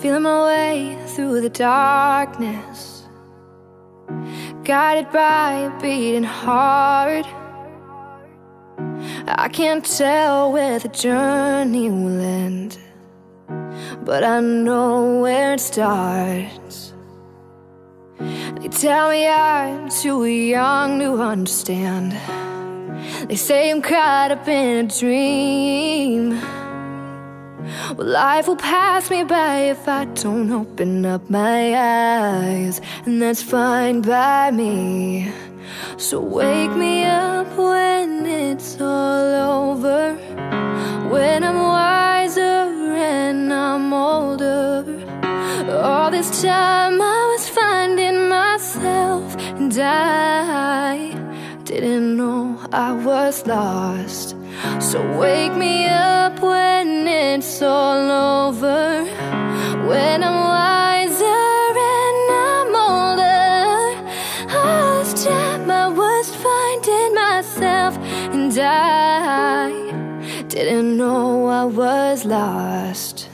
feeling my way through the darkness, guided by a beating heart. I can't tell where the journey will end, but I know where it starts. They tell me I'm too young to understand. They say I'm caught up in a dream. Well, life will pass me by if I don't open up my eyes, and that's fine by me. So wake me up when it's all over, when I'm wiser and I'm older. All this time I was finding myself, and I didn't know I was lost. So wake me up when it's all over, when I'm wiser and I'm older. All this time I was finding myself, and I didn't know I was lost.